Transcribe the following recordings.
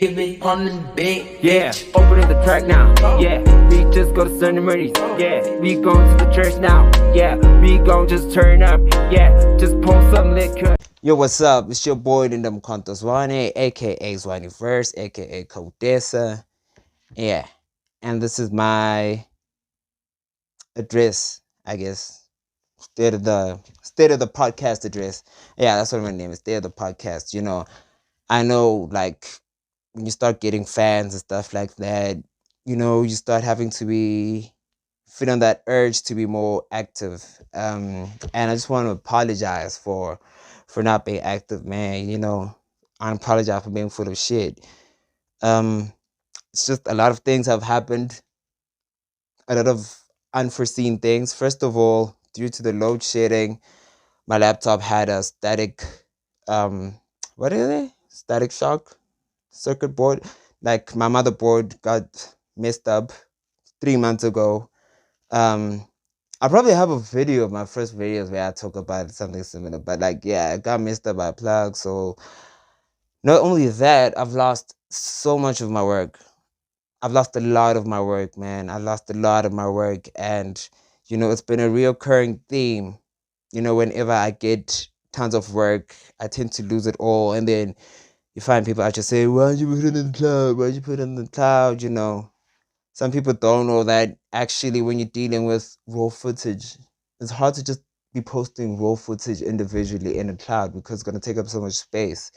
Baby on the beat, Yeah, opening the track now. Yeah, we just go to ceremonies. Yeah, we going to the church now. Yeah, we gon' just turn up. Yeah, just pour some liquor. Yo, what's up? It's your boy LINDAMKHONTO Zwane, aka Zwaneverse, aka Codessa. Yeah, and this is my address, I guess. State of the podcast address. Yeah, that's what my name is. State of the podcast. I know, like, when you start getting fans and stuff like that, you start having to be feeling that urge to be more active. And I just want to apologize for not being active, man. I apologize for being full of shit. Um, it's just a lot of things have happened, a lot of unforeseen things. First of all, due to the load shedding, my laptop had a static, um, what is it? Static shock circuit board. Like, my motherboard got messed up 3 months ago. um I probably have a video of my first videos where I talk about something similar, but like, yeah, it got messed up by a plug. So not only that, I've lost so much of my work. I've lost a lot of my work, man. I lost a lot of my work. And it's been a reoccurring theme. Whenever I get tons of work, I tend to lose it all. And then you find people actually say, why'd you put it in the cloud? Why'd you put it in the cloud? Some people don't know that actually, when you're dealing with raw footage, it's hard to just be posting raw footage individually in the cloud because it's going to take up so much space.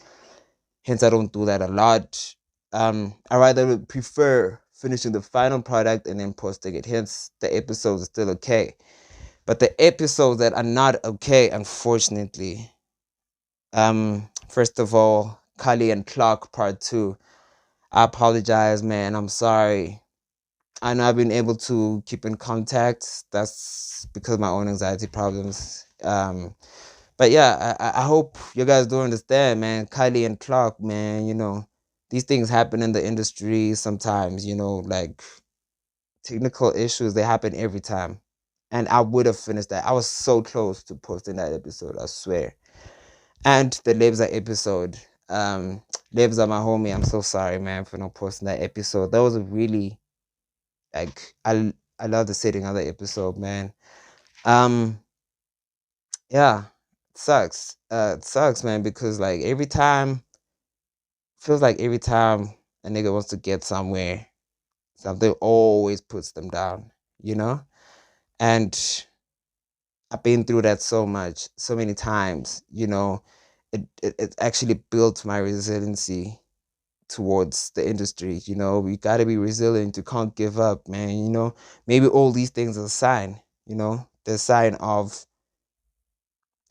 Hence, I don't do that a lot. I rather would prefer finishing the final product and then posting it. Hence, the episodes are still okay. But the episodes that are not okay, unfortunately, first of all, Kali and Clark Part 2. I apologize, man. I'm sorry. I know I've been able to keep in contact. That's because of my own anxiety problems. But yeah, I hope you guys do understand, man. Kylie and Clark, man, these things happen in the industry sometimes, like technical issues, they happen every time. And I would have finished that. I was so close to posting that episode, I swear. And the Lebza episode. Lebza, my homie, I'm so sorry, man, for not posting that episode. That was a really, like, I love the setting of the episode, man. Um, yeah, it sucks. It sucks, man, because like feels like every time a nigga wants to get somewhere, something always puts them down, you know? And I've been through that so much, so many times, it actually built my resiliency towards the industry. We got to be resilient. You can't give up, man. Maybe all these things are a sign. They're a sign of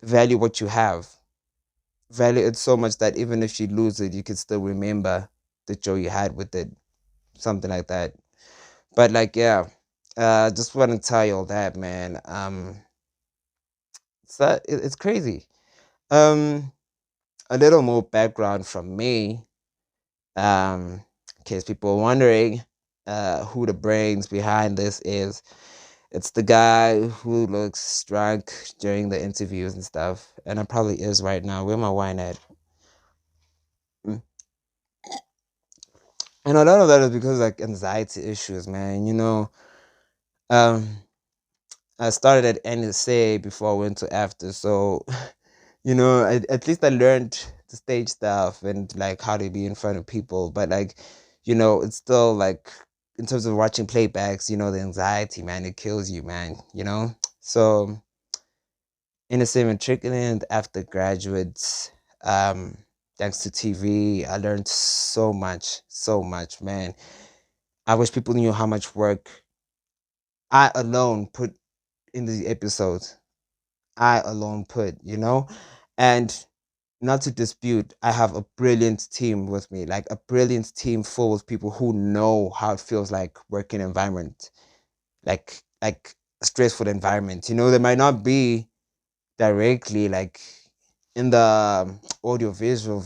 value what you have, value it so much that even if you lose it, you can still remember the joy you had with it, something like that. But like, yeah, just want to tell you all that, man. It's crazy. um a little more background from me, in case people are wondering who the brains behind this is. It's the guy who looks drunk during the interviews and stuff, and it probably is right now. Where my wine at? Mm. And a lot of that is because, like, anxiety issues, man. Um, I started at NSA before I went to after, so at least I learned the stage stuff and like how to be in front of people. But like, it's still like, in terms of watching playbacks, the anxiety, man, it kills you, man. So NSA matriculant after graduates, um, thanks to TV, I learned so much, man. I wish people knew how much work I alone put in the episodes. I alone put, and not to dispute, I have a brilliant team with me, like a brilliant team full of people who know how it feels like working environment, like a stressful environment. They might not be directly like in the audio visual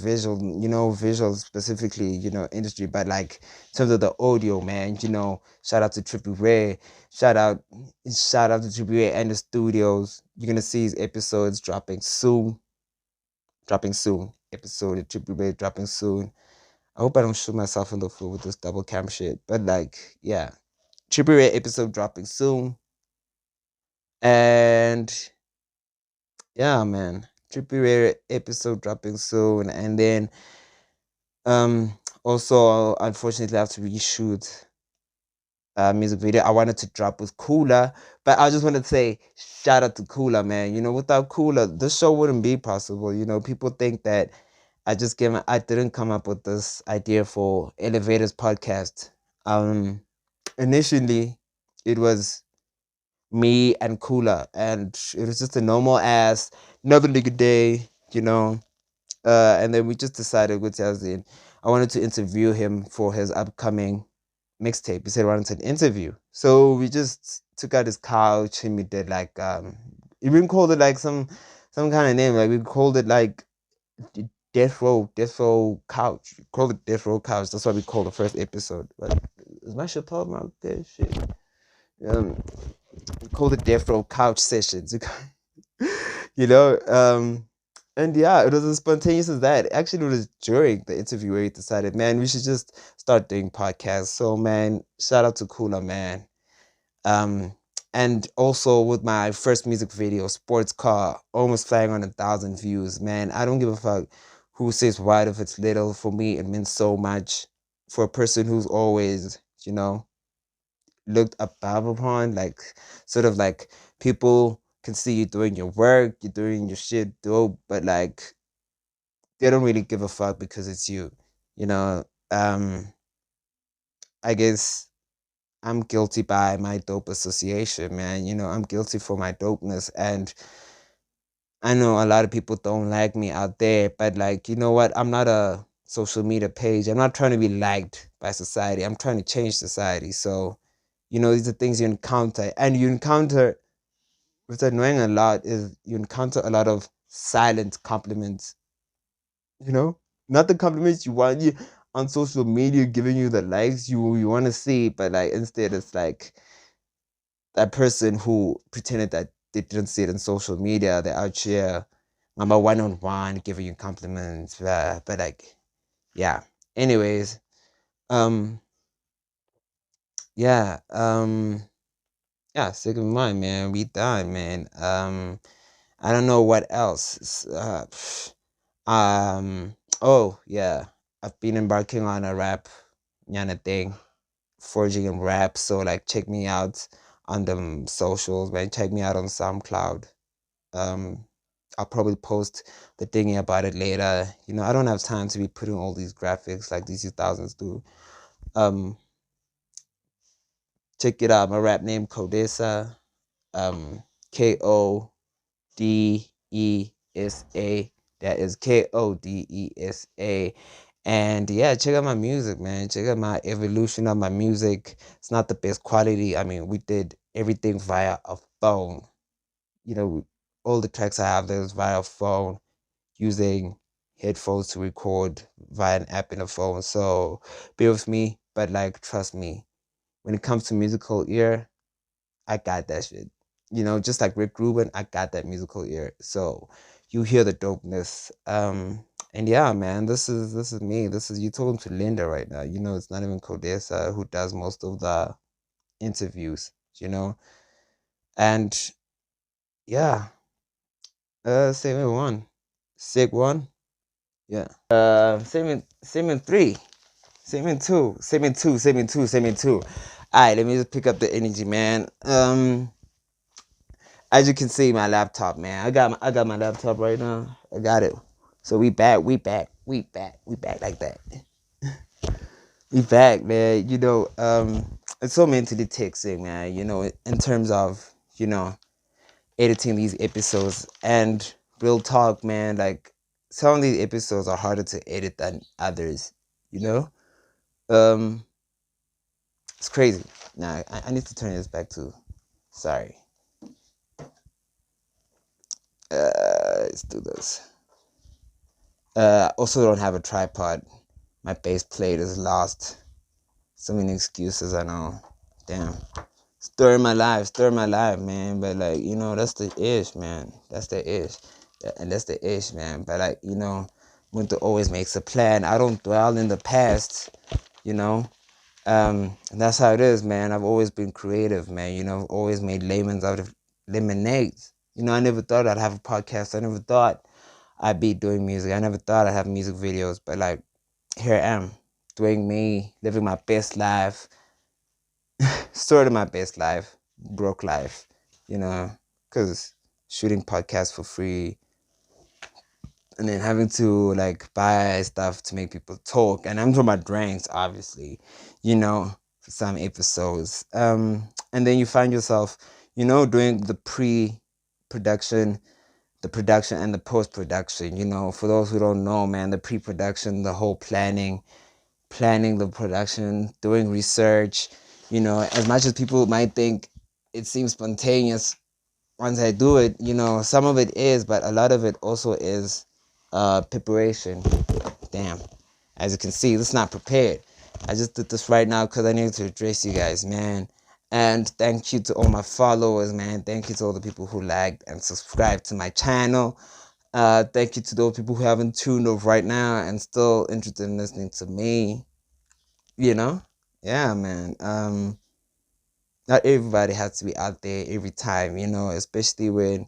specifically, industry, but like in terms of the audio, man, shout out to Trippy Ray, shout out to Trippy Ray and the studios. You're gonna see his episodes dropping soon. Episode of Trippy Ray dropping soon. I hope I don't shoot myself in the foot with this double cam shit. But like, yeah. Trippy Red episode dropping soon. And yeah, man. Trippy Red episode dropping soon. And then also unfortunately I have to reshoot music video I wanted to drop with Cooler, but I just wanted to say shout out to Cooler, man. You know, without Cooler, this show wouldn't be possible. You know, people think that I didn't come up with this idea for Elevatorz podcast. Initially, it was me and Cooler, and it was just a normal ass, another nigga day, you know. And then we just decided with Yazin, I wanted to interview him for his upcoming mixtape. He said he wanted an interview. So we just took out his couch and we did like we even called it like some kind of name. Like we called it like Death Row Couch. We called it Death Row Couch. That's what we called the first episode. Like, is my shit talking about that shit? We called it Death Row Couch Sessions. You know, and yeah, it was as spontaneous as that. Actually, it was during the interview where we decided, man, we should just start doing podcasts. So, man, shout out to Cooler, man. Um, and also with my first music video, Sports Car, almost flying on 1,000 views, man. I don't give a fuck who says what if it's little. For me, it means so much. For a person who's always, you know, looked above upon, like sort of like people can see you doing your work, you're doing your shit dope, but like they don't really give a fuck because it's you. You know, I guess I'm guilty by my dope association, man. You know, I'm guilty for my dopeness. And I know a lot of people don't like me out there, but like, you know what? I'm not a social media page. I'm not trying to be liked by society. I'm trying to change society. So, you know, these are things you encounter. And you encounter, what's annoying a lot is you encounter a lot of silent compliments, you know? Not the compliments you want you on social media giving you the likes you want to see, but like instead it's like that person who pretended that they didn't see it on social media, they're out here number one on one giving you compliments, but like yeah. Anyways, um yeah, yeah, sick of mine, man. We done, man. I don't know what else. Oh yeah, I've been embarking on a rap yana thing, forging and rap. So like, check me out on the socials, man. Check me out on SoundCloud. Um, I'll probably post the thingy about it later. You know, I don't have time to be putting all these graphics like these 2000s do. Um, check it out. My rap name Codesa. Kodesa. That is Kodesa. And yeah, check out my music, man. Check out my evolution of my music. It's not the best quality. I mean, we did everything via a phone. You know, all the tracks I have there's via phone using headphones to record via an app in a phone. So bear with me, but like trust me, when it comes to musical ear, I got that shit. You know, just like Rick Rubin, I got that musical ear. So you hear the dopeness. And yeah, man, this is me. This is you talking to Linda right now. You know, it's not even Codesa who does most of the interviews, you know. And yeah, segment one. Sig one. Yeah. Segment three. Segment two. Alright, let me just pick up the energy, man. As you can see, my laptop, man. I got my laptop right now. I got it. So we back like that. We back, man. You know, it's so mentally taxing, man. You know, in terms of, you know, editing these episodes. And real talk, man, like some of these episodes are harder to edit than others, you know? It's crazy. Nah, I need to turn this back to, sorry. Let's do this. Also don't have a tripod. My bass plate is lost. So many excuses, I know. Damn. Story my life, man. But like, you know, that's the ish, man. That's the ish. And that's the ish, man. But like, you know, Winter always makes a plan. I don't dwell in the past, you know. And that's how it is, man. I've always been creative, man. I've always made lemons out of lemonades. I never thought I'd have a podcast. I never thought I'd be doing music. I never thought I'd have music videos. But like, here I am, doing me, living my best life, sort of my best life, broke life, because shooting podcasts for free, and then having to like buy stuff to make people talk. And I'm talking about drinks, obviously, for some episodes. And then you find yourself, doing the pre-production, the production, and the post-production. For those who don't know, man, the pre-production, the whole planning the production, doing research. As much as people might think it seems spontaneous once I do it, some of it is, but a lot of it also is preparation. Damn. As you can see, this is not prepared. I just did this right now because I needed to address you guys, man. And thank you to all my followers, man. Thank you to all the people who liked and subscribed to my channel. Thank you to those people who haven't tuned off right now and still interested in listening to me. Yeah, man. Not everybody has to be out there every time, especially when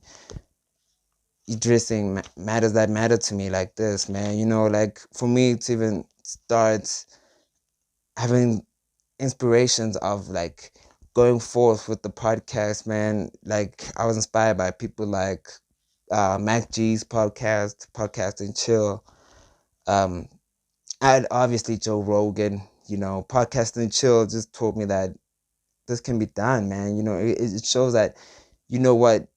dressing matters that matter to me like this, man. Like for me to even start having inspirations of like going forth with the podcast, man. Like I was inspired by people like Mac G's podcast and chill. And obviously Joe Rogan, podcast and chill just told me that this can be done, man. It shows that what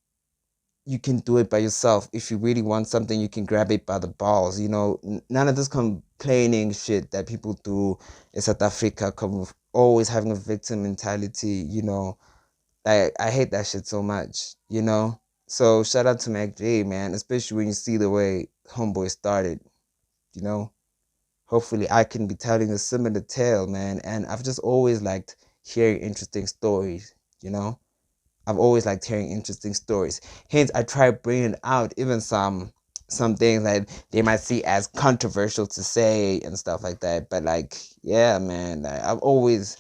you can do it by yourself. If you really want something, you can grab it by the balls. None of this complaining shit that people do in South Africa, always having a victim mentality. Like I hate that shit so much. So shout out to Mac J, man, especially when you see the way Homeboy started. Hopefully I can be telling a similar tale, man. And I've just always liked hearing interesting stories. I've always liked hearing interesting stories. Hence, I try bringing out even some things that they might see as controversial to say and stuff like that. But like, yeah, man, like, I've always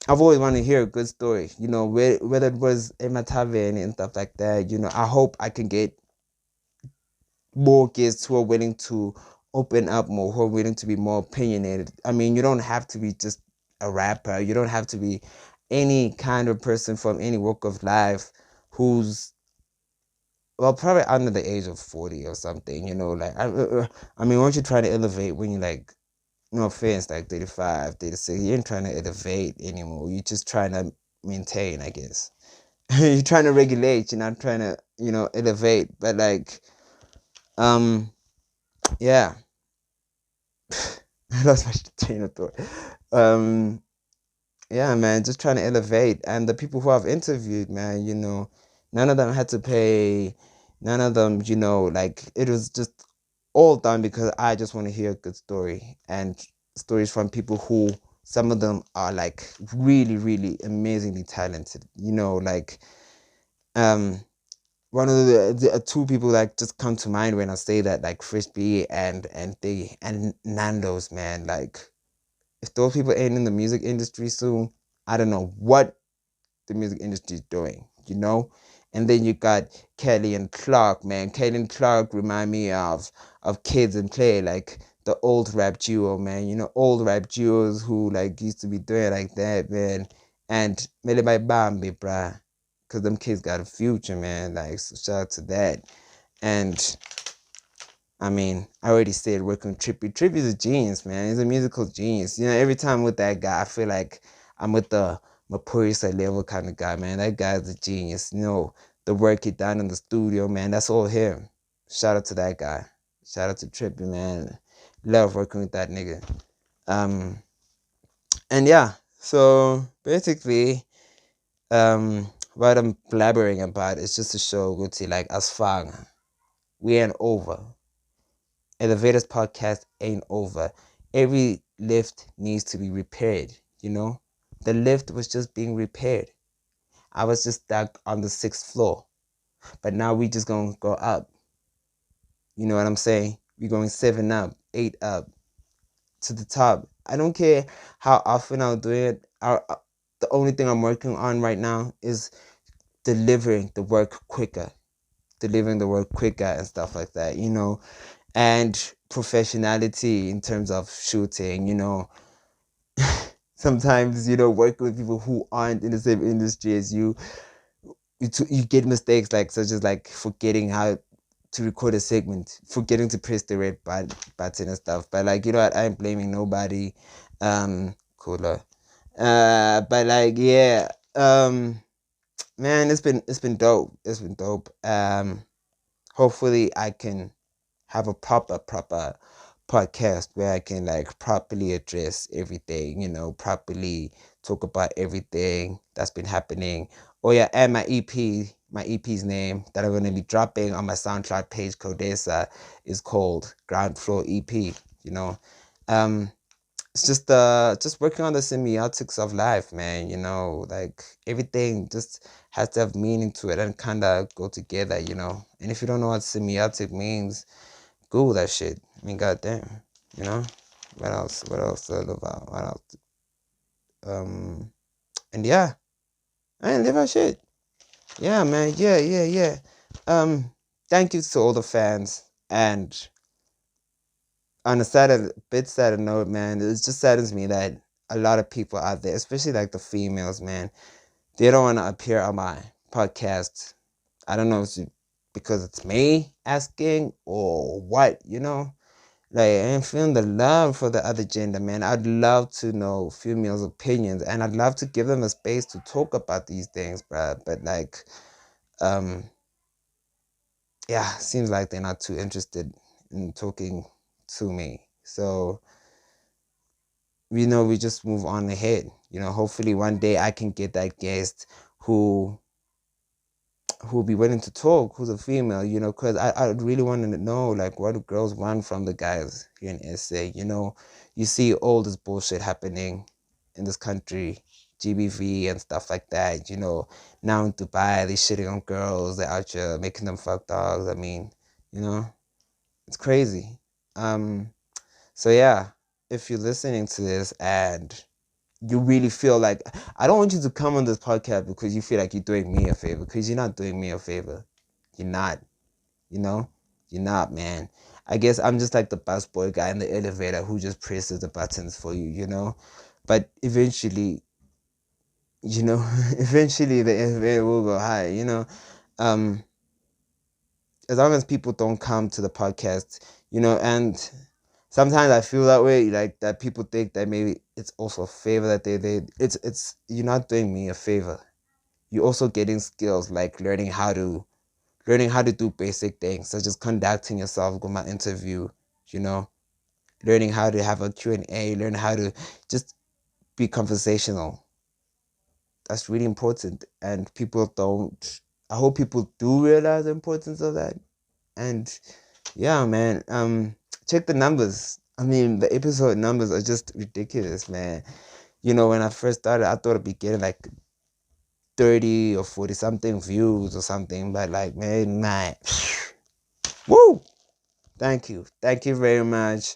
wanted to hear a good story. Whether it was in my tavern and stuff like that. I hope I can get more guests who are willing to open up more, who are willing to be more opinionated. I mean, you don't have to be just a rapper. You don't have to be any kind of person from any walk of life who's, well, probably under the age of 40 or something, like, I mean, weren't you trying to elevate when you're like, no offense, like 35, 36, you ain't trying to elevate anymore. You're just trying to maintain, I guess. You're trying to regulate, you're not trying to, elevate. But like, yeah. I lost my train of thought. Yeah, man, just trying to elevate. And the people who I've interviewed, man, none of them had to pay. None of them, like it was just all done because I just want to hear a good story and stories from people who some of them are like really, really amazingly talented. Like one of the two people that just come to mind when I say that, like Frisbee and Nando's, man. Like if those people ain't in the music industry soon, I don't know what the music industry is doing. And then you got Kelly and Clark, man. Kelly and Clark remind me of Kids and Play, like the old rap duo, man. Old rap duos who like used to be doing like that, man. And Mele by Bambi, bruh. Cause them kids got a future, man. Like, so shout out to that. And I mean, I already said working with Trippy. Trippy's a genius, man. He's a musical genius. Every time with that guy, I feel like I'm with the Mapurisa level kind of guy, man. That guy's a genius. The work he done in the studio, man, that's all him. Shout out to that guy. Shout out to Trippy, man. Love working with that nigga. And yeah, so basically, what I'm blabbering about is just to show Guti, like, as fang, we ain't over. Elevatorz podcast ain't over. Every lift needs to be repaired, The lift was just being repaired. I was just stuck on the 6th floor. But now we just gonna go up. You know what I'm saying? We're going 7 up, 8 up to the top. I don't care how often I'll do it. The only thing I'm working on right now is delivering the work quicker, and stuff like that, and professionality in terms of shooting, sometimes, working with people who aren't in the same industry as you, you get mistakes like such as like forgetting how to record a segment, forgetting to press the red button and stuff. But like, you know what, I ain't blaming nobody. Cooler. But like, yeah, man, it's been dope. It's been dope. Hopefully I can have a proper podcast where I can like properly address everything, properly talk about everything that's been happening. Oh yeah, and my EP's name that I'm gonna be dropping on my SoundCloud page, Codesa, is called Ground Floor EP. You know, um, it's just working on the semiotics of life, man. Like everything just has to have meaning to it and kind of go together. And if you don't know what semiotic means, Google that shit. I mean, goddamn, you know. What else? What else to live out? What else? And yeah, I ain't live out shit. Yeah, man. Yeah, yeah, yeah. Thank you to all the fans. And on a bit sadder note, man, it just saddens me that a lot of people out there, especially like the females, man, they don't want to appear on my podcast. I don't know if it's because it's me asking or what. Like, I am feeling the love for the other gender, man. I'd love to know females' opinions, and I'd love to give them a space to talk about these things, bruh. But like, um, yeah, seems like they're not too interested in talking to me. So, we just move on ahead. Hopefully one day I can get that guest who who'll be willing to talk, who's a female, because I really want to know, like, what do girls want from the guys here in SA. You see all this bullshit happening in this country, GBV and stuff like that. Now in Dubai, they're shitting on girls, they're out here making them fuck dogs. I mean, it's crazy. So yeah, if you're listening to this and you really feel like, I don't want you to come on this podcast because you feel like you're doing me a favor, because you're not doing me a favor. You're not, you know? You're not, man. I guess I'm just like the busboy guy in the elevator who just presses the buttons for you. But eventually, eventually the elevator will go high. Um, as long as people don't come to the podcast, and sometimes I feel that way, like that people think that maybe it's also a favor that it's you're not doing me a favor. You're also getting skills like learning how to do basic things such as conducting yourself, go my interview, you know, learning how to have a Q&A, learn how to just be conversational. That's really important, and people don't. I hope people do realize the importance of that. And yeah, man, check the numbers. I mean, the episode numbers are just ridiculous, man. When I first started, I thought I'd be getting like 30 or 40 something views or something, but like, man, woo! Thank you very much.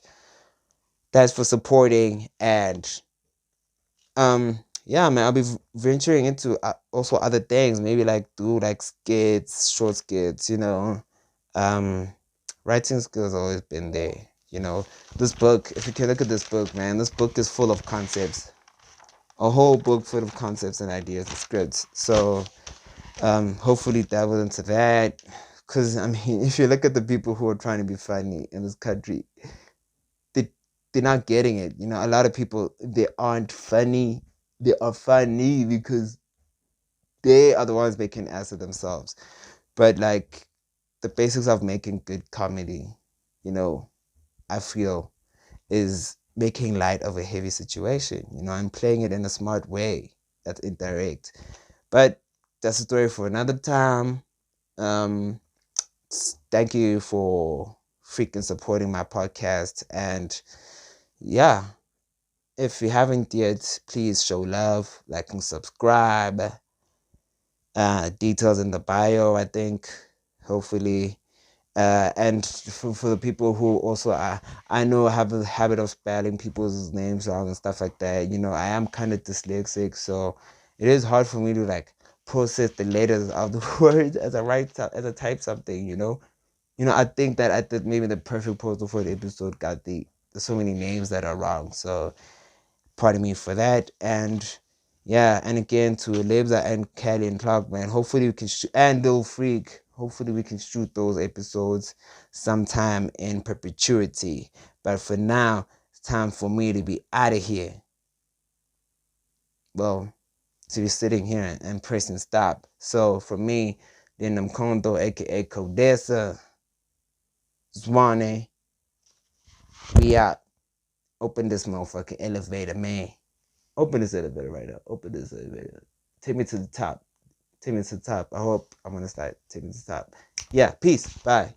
Thanks for supporting. And yeah, man, I'll be venturing into also other things, maybe like do like skits, short skits. um Writing skills always been there. This book, if you can look at this book, man, this book is full of concepts, a whole book full of concepts and ideas and scripts. So hopefully dabble into that, because I mean, if you look at the people who are trying to be funny in this country, they they're not getting it. A lot of people, they aren't funny. They are funny because they are the ones making ass of themselves. But like, the basics of making good comedy, I feel, is making light of a heavy situation, and playing it in a smart way that's indirect. But that's a story for another time. Um, Thank you for freaking supporting my podcast. And yeah, if you haven't yet, please show love, like and subscribe. Details in the bio, I think, hopefully. And for the people who also I know have a habit of spelling people's names wrong and stuff like that. I am kind of dyslexic, so it is hard for me to like process the letters of the word as I type something. I think that I did maybe the perfect postal for the episode got there's so many names that are wrong. So pardon me for that. And yeah, and again to Lebza and Kelly and Clark, man. Hopefully we can and Lil Freak. Hopefully we can shoot those episodes sometime in perpetuity. But for now, it's time for me to be out of here. Well, to be sitting here and pressing stop. So for me, LINDAMKHONTO, aka Codesa, Zwane, we out. Open this motherfucking elevator, man. Open this elevator right now. Open this elevator. Take me to the top. Take me to the top. I hope I'm gonna start taking me to the top. Yeah, peace. Bye.